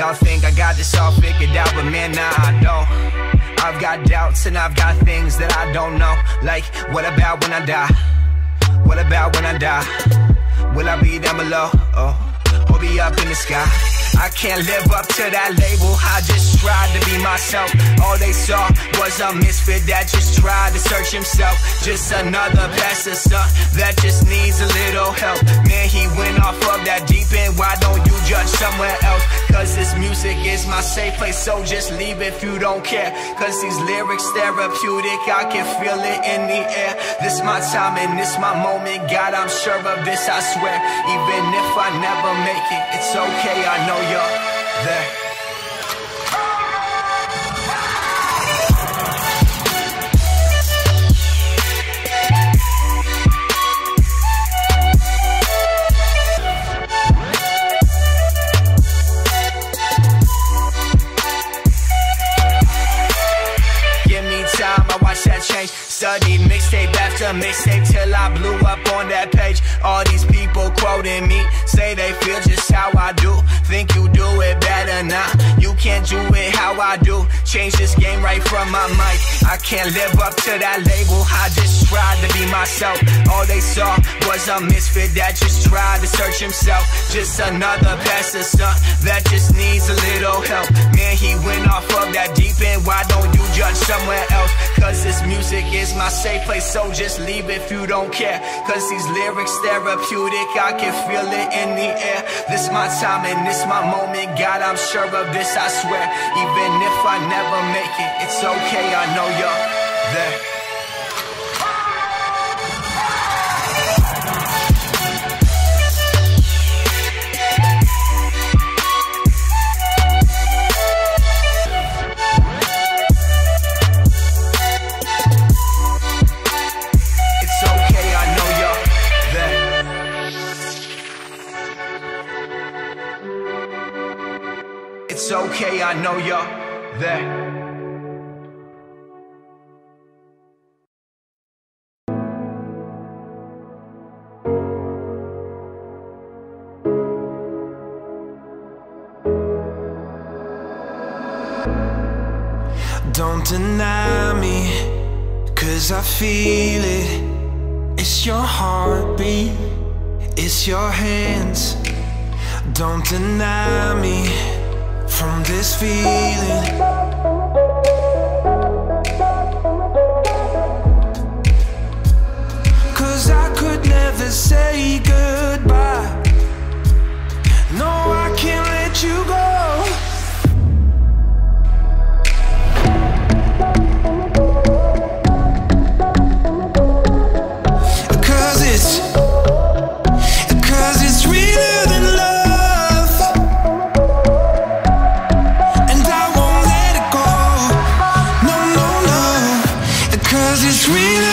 Y'all think I got this all figured out, but man, nah, I don't. I've got doubts and I've got things that I don't know. Like, what about when I die? What about when I die? Will I be down below? Or be up in the sky? I can't live up to that label, I just tried to be myself. All they saw was a misfit that just tried to search himself. Just another bastard son that just needs a little help. Man, he went off of that deep end, why don't you judge somewhere else? Cause this music is my safe place, so just leave if you don't care. Cause these lyrics therapeutic, I can feel it in the air. This my time and this my moment, God, I'm sure of this, I swear. Even if I never make it, it's okay, I know you're there. Give me time, I watch that change. Studied mixtape after mixtape till I blew up on that page. All these people quoting me, say they feel just how I do. Think you do it better now, you can't do it how I do. Change this game right from my mic. I can't live up to that label, I just tried to be myself. All they saw was a misfit that just tried to search himself. Just another bastard son that just needs a little help. Man, he went off of that deep end, why don't you judge somewhere else? Cause this music is my safe place, so just leave if you don't care. Cause these lyrics therapeutic, I can feel it in the air. This my time and this my moment, God, I'm sure of this, I swear. Even if I never make it, it's okay, I know you're there. It's okay, I know you're there. Don't deny me, cause I feel it. It's your heartbeat, it's your hands. Don't deny me from this feeling. Cause I could never say goodbye. No, I can't let you go. Cause it's realer than love, and I won't let it go. No, no, no. Cause it's real.